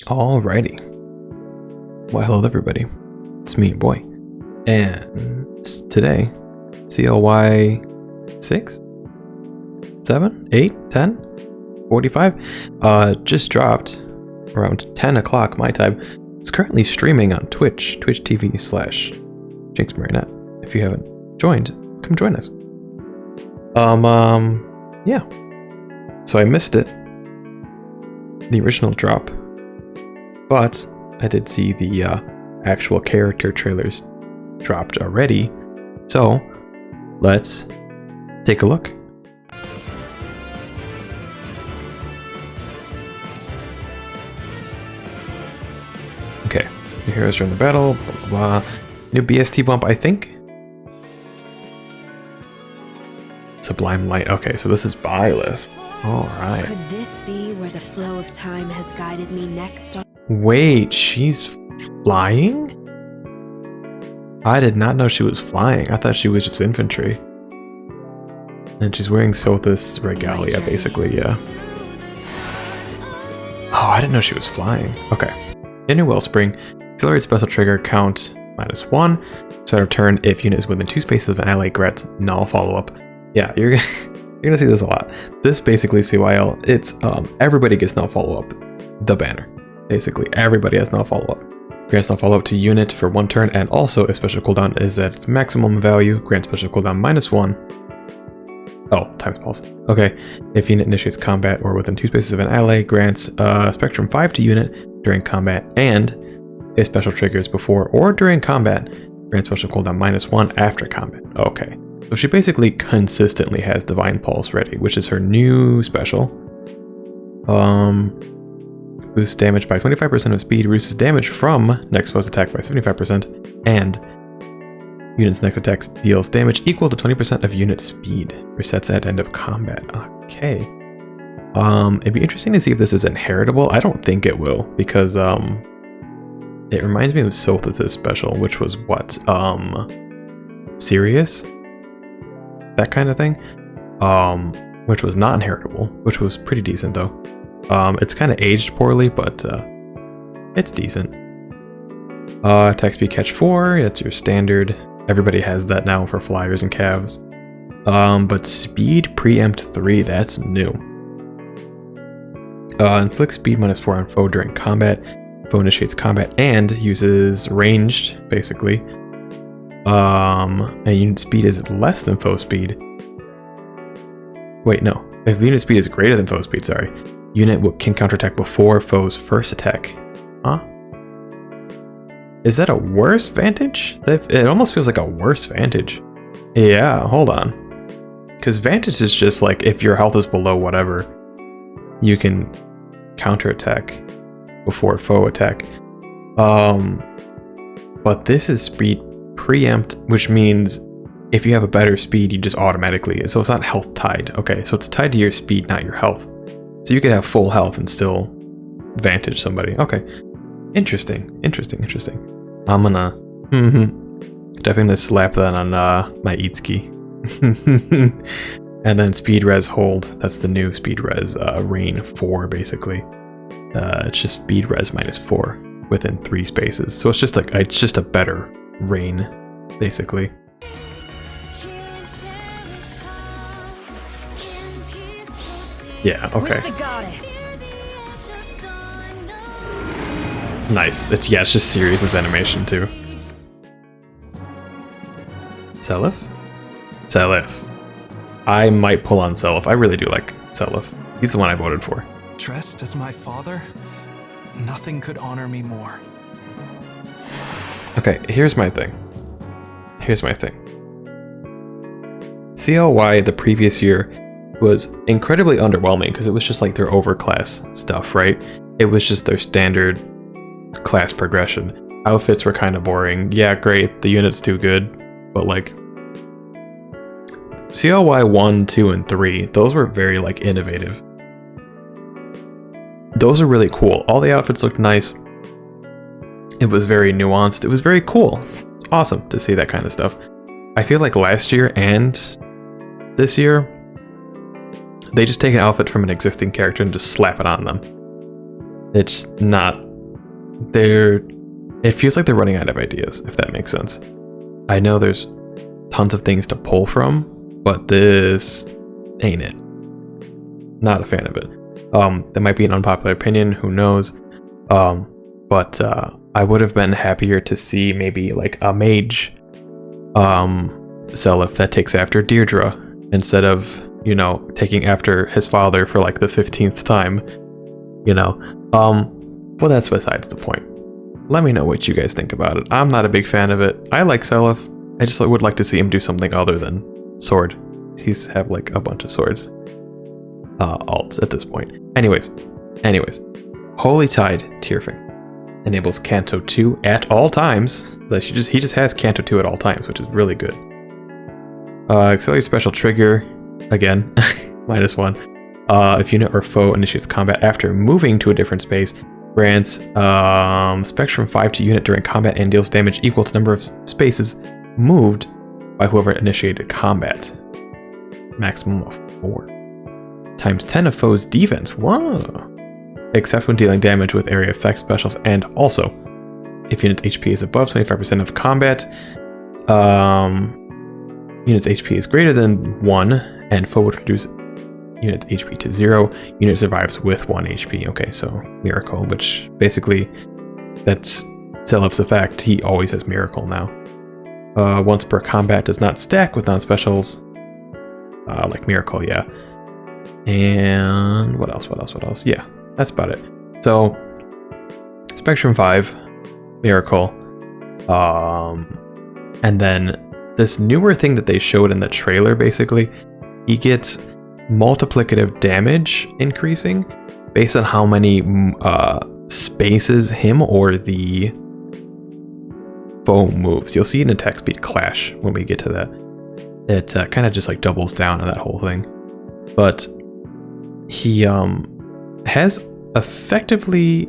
Alrighty. Well, hello everybody. It's me, boy. And today, CYL6, 7, 8, 10, 45, just dropped around 10 o'clock my time. It's currently streaming on Twitch TV/JinxMarinette. If you haven't joined, come join us. Yeah. So I missed it. The original drop. But I did see the actual character trailers dropped already, so let's take a look. Okay, the heroes are in the battle, blah, blah, blah. New BST bump, I think? Sublime Light, okay, so this is Byleth. Alright. Could this be where the flow of time has guided me next on? Wait, she's flying? I did not know she was flying. I thought she was just infantry. And she's wearing Sothis regalia, basically, yeah. Oh, I didn't know she was flying. Okay. Get new Wellspring. Accelerate special trigger count -1. Start of turn if unit is within 2 spaces of an ally grants null follow-up. Yeah, you're gonna see this a lot. This basically CYL, it's everybody gets null follow-up. The banner. Basically, everybody has no follow-up. Grants no follow-up to unit for 1 turn, and also if special cooldown is at its maximum value, grant special cooldown -1. Oh, times pulse. Okay, if unit initiates combat or within 2 spaces of an ally, grants Spectrum 5 to unit during combat, and if special triggers before or during combat, grants special cooldown -1 after combat. Okay, so she basically consistently has Divine Pulse ready, which is her new special. Boosts damage by 25% of speed, reduces damage from next foe's attack by 75%, and unit's next attack deals damage equal to 20% of unit speed. Resets at end of combat. Okay. It'd be interesting to see if this is inheritable. I don't think it will, because it reminds me of Sothis' special, which was what? Sirius? That kind of thing. Which was not inheritable, which was pretty decent though. It's kind of aged poorly, but it's decent. Attack speed catch 4, that's your standard. Everybody has that now for flyers and calves. But speed preempt 3, that's new. Inflict speed -4 on foe during combat. Foe initiates combat and uses ranged, basically. And unit speed is less than foe speed. Wait, no. If the unit speed is greater than foe speed, sorry. Unit can counterattack before foe's first attack. Huh? Is that a worse vantage? It almost feels like a worse vantage. Yeah, hold on. Because vantage is just like, if your health is below whatever, you can counterattack before foe attack. But this is speed preempt, which means if you have a better speed, you just automatically, so it's not health tied. Okay, so it's tied to your speed, not your health. So you could have full health and still vantage somebody. Okay. Interesting. I'm gonna definitely gonna slap that on my Itsuki. And then speed res hold. That's the new speed res rain 4 basically. It's just speed res -4 within 3 spaces. So it's just like it's just a better rain, basically. Yeah, okay. Nice. It's just Sirius's animation too. Seliph? Seliph. I might pull on Seliph. I really do like Seliph. He's the one I voted for. Dressed as my father, nothing could honor me more. Okay, here's my thing. CLY the previous year was incredibly underwhelming because it was just like their overclass stuff, right? It was just their standard class progression. Outfits were kind of boring. Yeah, great, the unit's too good, but like CLY 1, 2, and 3, those were very like innovative. Those are really cool. All the outfits looked nice. It was very nuanced. It was very cool. It's awesome to see that kind of stuff. I feel like last year and this year, they just take an outfit from an existing character and just slap it on them. It's not it feels like they're running out of ideas, if that makes sense. I know there's tons of things to pull from, but this ain't it. Not a fan of it. That might be an unpopular opinion, who knows. But I would have been happier to see maybe like a mage CYL6 that takes after Deirdre instead of, you know, taking after his father for like the 15th time, you know. Well, that's besides the point. Let me know what you guys think about it. I'm not a big fan of it. I like CYL6. I just would like to see him do something other than sword. He's have like a bunch of swords. Alts at this point. Anyways. Holy Tide Tearfing enables Canto 2 at all times. Like he just has Canto 2 at all times, which is really good. Accelerate special trigger, again, -1. If unit or foe initiates combat after moving to a different space, grants Spectrum 5 to unit during combat and deals damage equal to number of spaces moved by whoever initiated combat. Maximum of 4. Times 10 of foe's defense. Whoa. Except when dealing damage with area effect specials, and also if unit's HP is above 25% of combat, unit's HP is greater than 1, and foe would reduce unit's HP to 0. Unit survives with 1 HP. Okay, so Miracle, which basically that's CYL6's effect. He always has Miracle now. Once per combat does not stack with non-specials, like Miracle, yeah. And what else? Yeah, that's about it. So Spectrum 5, Miracle, and then this newer thing that they showed in the trailer, basically, he gets multiplicative damage increasing based on how many spaces him or the foe moves. You'll see an attack speed clash when we get to that. It kind of just like doubles down on that whole thing. But he has effectively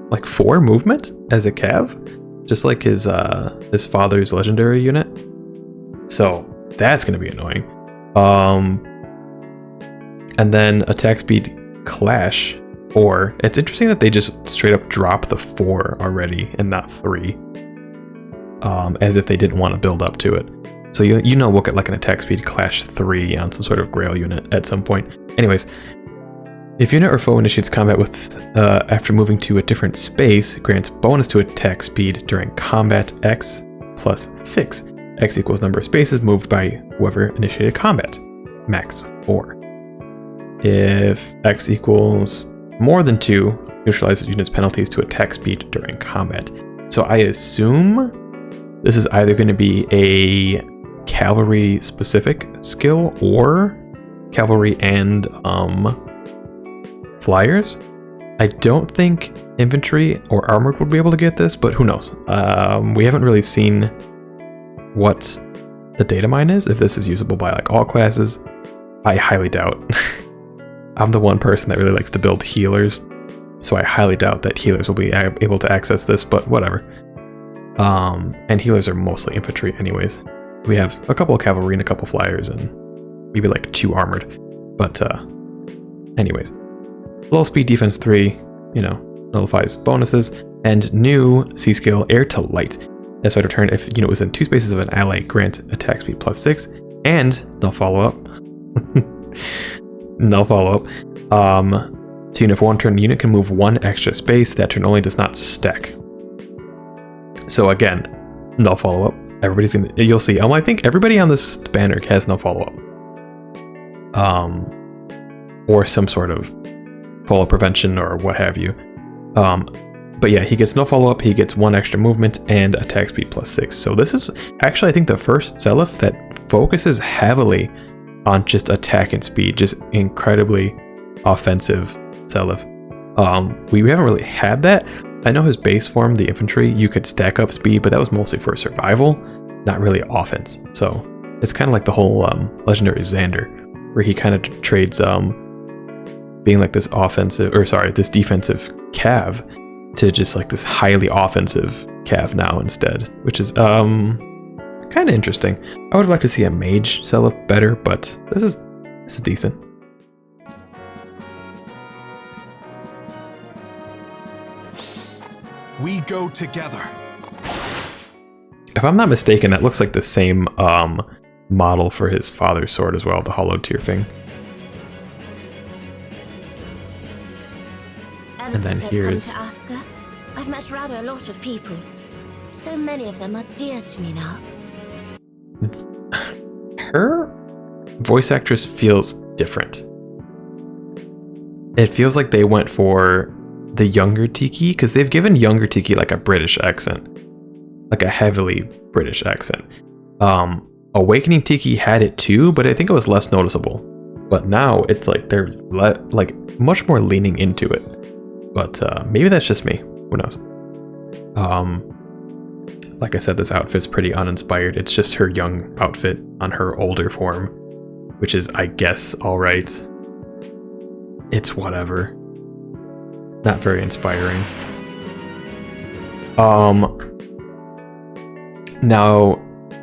like 4 movement as a cav, just like his father's legendary unit. So that's gonna be annoying. And then attack speed clash, or it's interesting that they just straight up drop the 4 already and not 3, as if they didn't want to build up to it. So you know we'll get like an attack speed clash 3 on some sort of Grail unit at some point. Anyways, if unit or foe initiates combat with after moving to a different space, grants bonus to attack speed during combat X plus 6. X equals number of spaces moved by whoever initiated combat. Max 4. If X equals more than 2, neutralizes unit's penalties to attack speed during combat. So I assume this is either going to be a cavalry specific skill or cavalry and flyers. I don't think infantry or armored would be able to get this, but who knows? We haven't really seen what the data mine is, if this is usable by like all classes. I highly doubt. I'm the one person that really likes to build healers, so I highly doubt that healers will be able to access this, but whatever. And healers are mostly infantry anyways. We have a couple of cavalry and a couple flyers and maybe like 2 armored. But anyways. Low speed defense 3, you know, nullifies bonuses. And new C skill Air to Light. That's right, turn if unit was in 2 spaces of an ally, grants attack speed plus 6. And no follow-up. No follow-up. To unit for 1 turn, the unit can move 1 extra space. That turn only does not stack. So again, no follow-up. Everybody's gonna, you'll see. I think everybody on this banner has no follow-up. Or some sort of follow prevention or what have you. But yeah, he gets no follow-up, he gets 1 extra movement, and attack speed plus 6. So this is actually, I think, the first CYL6 that focuses heavily on just attack and speed, just incredibly offensive CYL6. We haven't really had that. I know his base form, the infantry, you could stack up speed, but that was mostly for survival, not really offense. So it's kind of like the whole legendary Xander, where he kind of trades being like this this defensive cav to just like this highly offensive cav now instead, which is kind of interesting. I would like to see a mage CYL6 better, but this is decent. We go together. If I'm not mistaken, that looks like the same model for his father's sword as well, the hollow tear thing. Ever And then since I've come here's- to Asker, I've met rather a lot of people. So many of them are dear to me now. Her voice actress feels different. It feels like they went for the younger Tiki, because they've given younger Tiki like a British accent. Like a heavily British accent. Awakening Tiki had it too, but I think it was less noticeable. But now it's like they're like much more leaning into it. But maybe that's just me. Who knows? Like I said, this outfit's pretty uninspired. It's just her young outfit on her older form, which is, I guess, alright. It's whatever. Not very inspiring. Now,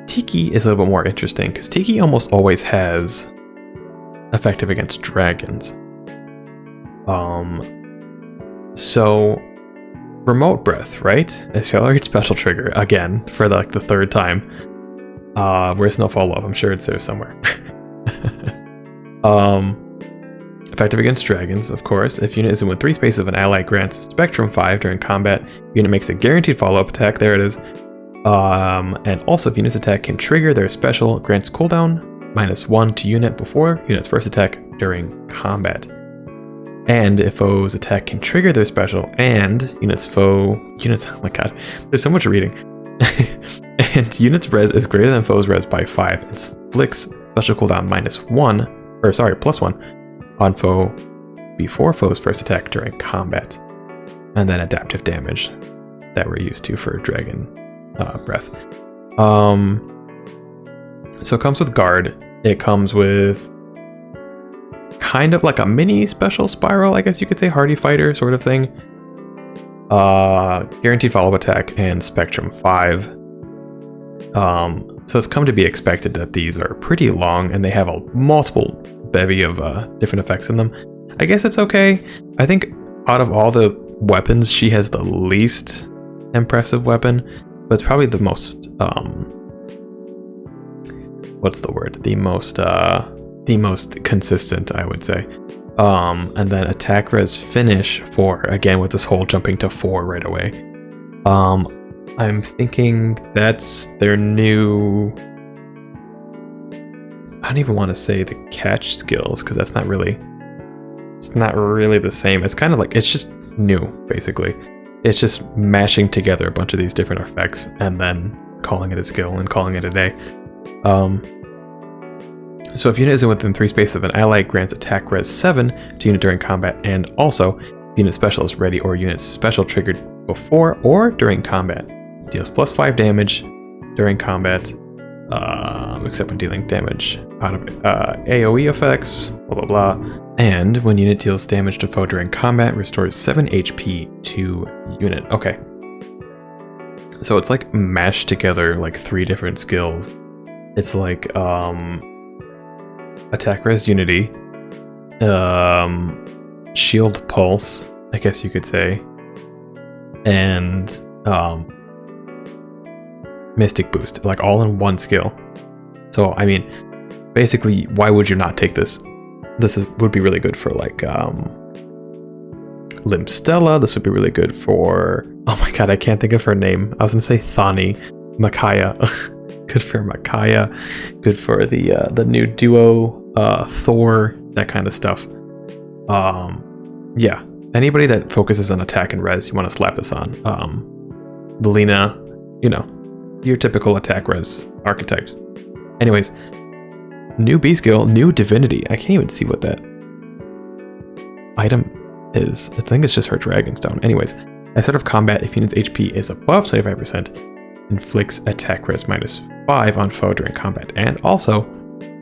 Tiki is a little bit more interesting, because Tiki almost always has effective against dragons. So remote breath, right? Accelerate special trigger again for like the third time. Where's no follow-up? I'm sure it's there somewhere. Effective against dragons, of course. If unit is in within 3 spaces of an ally, grants Spectrum 5 during combat. Unit makes a guaranteed follow-up attack. There it is. And also, if unit's attack can trigger their special, grants cooldown -1 to unit before unit's first attack during combat. And if foe's attack can trigger their special, and oh my god, there's so much reading. And unit's res is greater than foe's res by 5. It inflicts special cooldown +1 on foe before foe's first attack during combat. And then adaptive damage that we're used to for dragon breath. So it comes with guard. It comes with kind of like a mini special spiral, I guess you could say, hardy fighter sort of thing. Guaranteed follow-up attack and Spectrum 5. So it's come to be expected that these are pretty long and they have a multiple bevy of different effects in them. I guess it's okay. I think out of all the weapons, she has the least impressive weapon, but it's probably the most the most consistent, I would say. And then attack res finish 4, again with this whole jumping to 4 right away. I'm thinking that's their new, I don't even want to say the catch skills, because it's not really the same. It's kind of like, it's just new, basically. It's just mashing together a bunch of these different effects and then calling it a skill and calling it a day. So if unit isn't within 3 spaces of an ally, grants attack res 7 to unit during combat, and also unit special is ready or unit special triggered before or during combat. Deals +5 damage during combat, except when dealing damage out of AoE effects, blah blah blah. And when unit deals damage to foe during combat, restores 7 HP to unit. Okay. So it's like mashed together like 3 different skills. It's like attack res unity, shield pulse, I guess you could say, and mystic boost, like all in one skill. So I mean, basically, why would you not take this? This would be really good for like Limstella. This would be really good for, oh my god, I can't think of her name. I was gonna say Thani. Micaiah. Good for Micaiah. Good for the new duo, Thor, that kind of stuff. Yeah, anybody that focuses on attack and res, you want to slap this on. Lelina, you know, your typical attack res archetypes. Anyways, new B skill, new divinity. I can't even see what that item is. I think it's just her dragonstone. Anyways, at start of combat, if unit's HP is above 25%, inflicts attack res -5 on foe during combat. And also,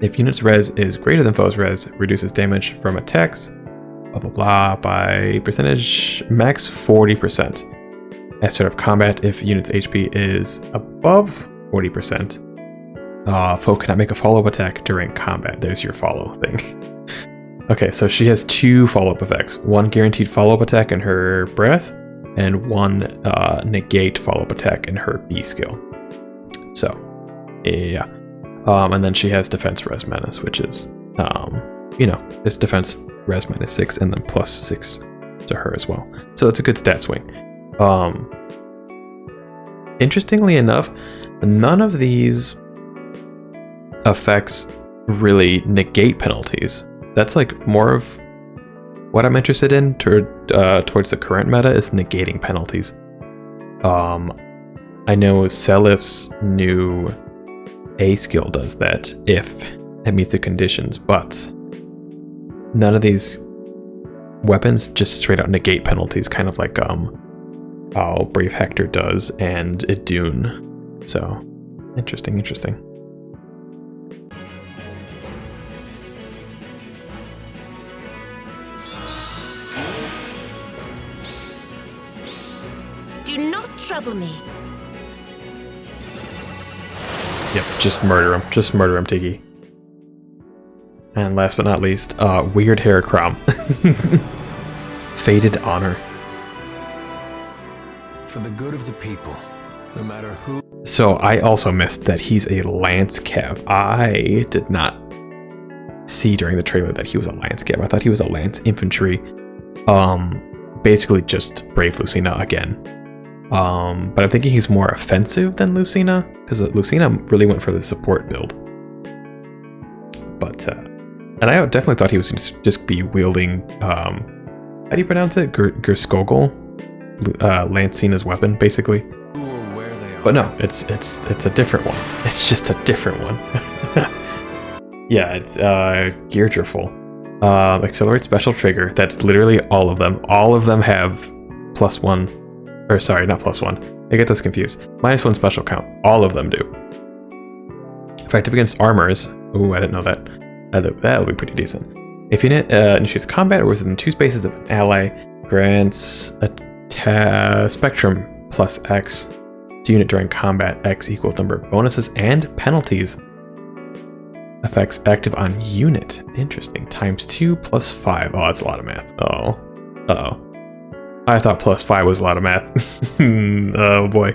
if unit's res is greater than foe's res, reduces damage from attacks, blah blah blah, by percentage max 40%. At start of combat, if unit's HP is above 40%, foe cannot make a follow-up attack during combat. There's your follow thing. Okay, so she has 2 follow-up effects. 1 guaranteed follow-up attack in her breath, and 1 negate follow-up attack in her B skill. So, yeah. And then she has defense res menace, which is, you know, it's defense res minus 6 and then plus 6 to her as well. So it's a good stat swing. Interestingly enough, none of these effects really negate penalties. That's like more of what I'm interested in towards the current meta is negating penalties. I know CYL6's new A skill does that if it meets the conditions, but none of these weapons just straight out negate penalties, kind of like how Brave Hector does and Idune. So interesting. Do not trouble me. Yep, just murder him. Just murder him, Tiki. And last but not least, Weird Hair Crom. Fated Honor. For the good of the people, no matter who. So I also missed that he's a Lance Cav. I did not see during the trailer that he was a Lance Cav. I thought he was a Lance Infantry. Basically just Brave Lucina again. But I'm thinking he's more offensive than Lucina, because Lucina really went for the support build. But, and I definitely thought he was just be wielding, how do you pronounce it? Gerskogel? Lancina's weapon, basically. But no, it's a different one. It's just a different one. Yeah, it's Geardrifle. Accelerate special trigger. That's literally all of them. All of them have +1. Or sorry, not +1. I get those confused. -1 special count. All of them do. Effective against armors. Ooh, I didn't know that. That'll be pretty decent. If unit initiates combat or within 2 spaces of an ally, grants a spectrum +X to unit during combat. X equals number of bonuses and penalties. Effects active on unit. Interesting. ×2 +5. Oh, that's a lot of math. Uh-oh. I thought +5 was a lot of math. Oh boy.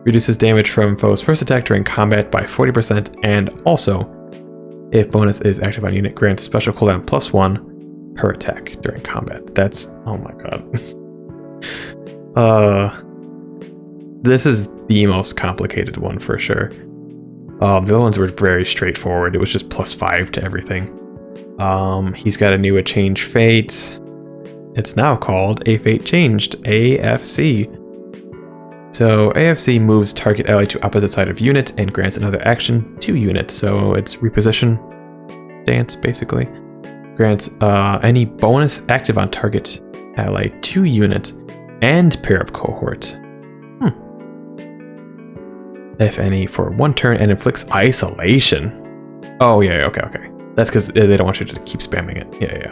Reduces damage from foe's first attack during combat by 40%, and also, if bonus is active on unit, grants special cooldown +1 per attack during combat. That's, oh my god. This is the most complicated one for sure. The other ones were very straightforward. It was just +5 to everything. He's got a new Change Fate. It's now called A Fate Changed, AFC. So AFC moves target ally to opposite side of unit and grants another action to unit. So it's reposition dance, basically. Grants any bonus active on target ally to unit and pair up cohort. If any, for 1 turn, and inflicts isolation. Oh yeah, okay. That's because they don't want you to keep spamming it. Yeah.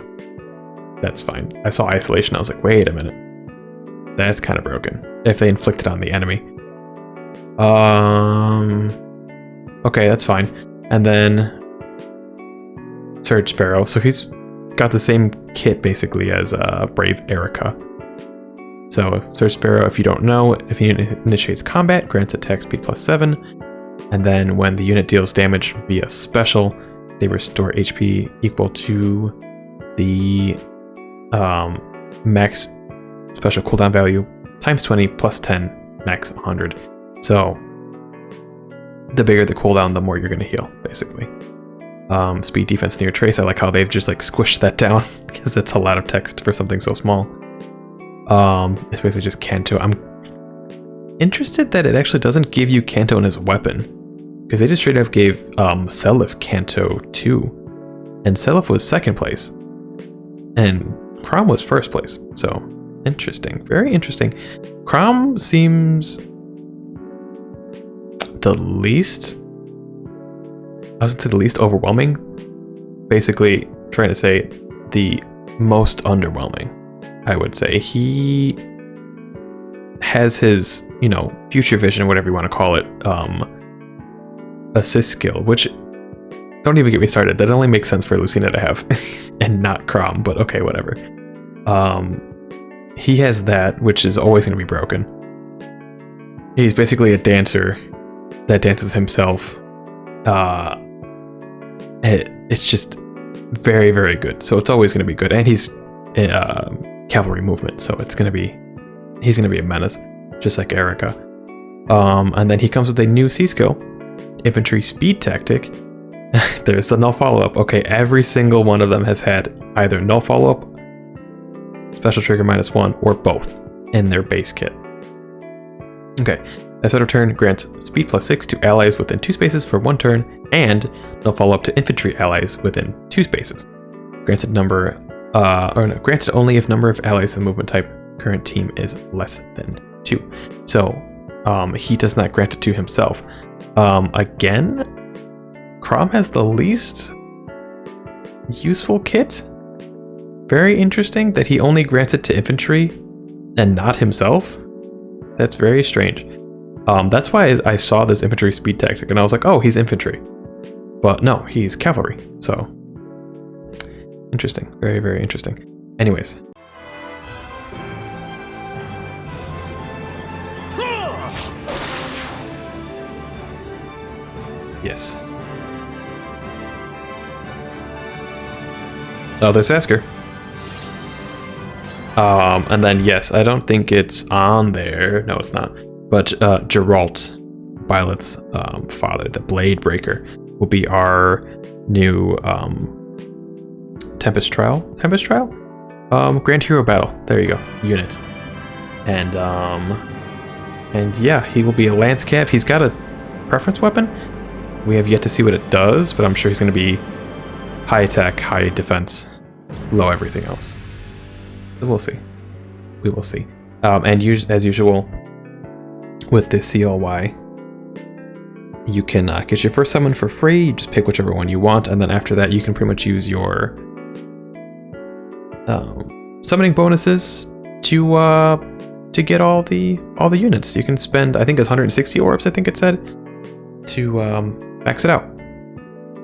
That's fine. I saw isolation, I was like, wait a minute. That's kind of broken. If they inflict it on the enemy. Okay, that's fine. And then Surge Sparrow. So he's got the same kit basically as Brave Erica. So Surge Sparrow, if you don't know, if he initiates combat, grants attack speed +7. And then when the unit deals damage via special, they restore HP equal to the max special cooldown value ×20 +10, max 100. So the bigger the cooldown, the more you're going to heal, basically. Speed, defense, near trace. I like how they've just like squished that down because that's a lot of text for something so small. It's basically just Kanto. I'm interested that it actually doesn't give you Kanto in his weapon, because they just straight up gave CYL6 Kanto 2, and CYL6 was 2nd place, and Crom was 1st place. So interesting, very interesting. Crom seems the least, I was gonna say the least overwhelming, basically trying to say the most underwhelming, I would say. He has his, you know, future vision, or whatever you want to call it, assist skill, which, don't even get me started, that only makes sense for Lucina to have and not Crom, but okay, whatever. he has that, which is always going to be broken. He's basically a dancer that dances himself. It's just very, very good. So it's always going to be good. And he's cavalry movement, so he's going to be a menace, just like Erica. And then he comes with a new C skill, infantry speed tactic. There's the null follow-up. Okay, every single one of them has had either null follow-up, special trigger -1, or both in their base kit. Okay, at start of turn, grants speed +6 to allies within 2 spaces for 1 turn, and null follow-up to infantry allies within 2 spaces. Granted granted only if number of allies in the movement type current team is less than 2. So he does not grant it to himself. Again, Crom has the least useful kit. Very interesting that he only grants it to infantry and not himself. That's very strange. That's why I saw this infantry speed tactic and I was like, oh, he's infantry. But no, he's cavalry. So interesting. Very, very interesting. Anyways. Yes. Oh, there's Asker. And then, yes, I don't think it's on there. No, it's not. But Geralt, Violet's father, the Blade Breaker, will be our new Tempest Trial? Grand Hero Battle. There you go. Unit. And yeah, he will be a Lance Cav. He's got a preference weapon. We have yet to see what it does, but I'm sure he's going to be high attack, high defense, low everything else. So we'll see. We will see. And as usual, with the CLY, you can get your first summon for free. You just pick whichever one you want, and then after that, you can pretty much use your summoning bonuses to get all the units. You can spend, I think it's 160 orbs. I think it said to max it out.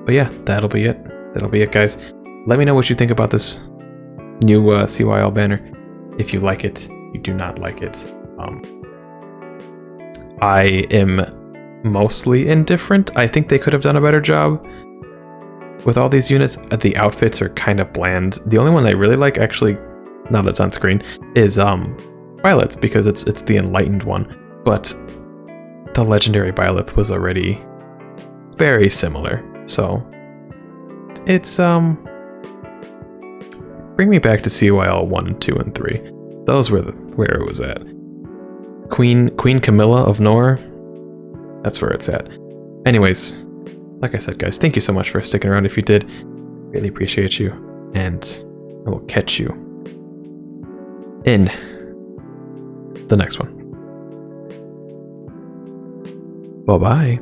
But yeah, that'll be it. That'll be it, guys. Let me know what you think about this new CYL banner. If you like it, you do not like it. I am mostly indifferent. I think they could have done a better job with all these units. The outfits are kind of bland. The only one I really like, actually, now that's on screen, is Violet's, because it's the enlightened one. But the legendary Violet was already very similar. So it's bring me back to CYL 1, 2, and 3. Those were where it was at. Queen Camilla of Nor. That's where it's at. Anyways, like I said, guys, thank you so much for sticking around. If you did, really appreciate you, and I will catch you in the next one. Bye-bye.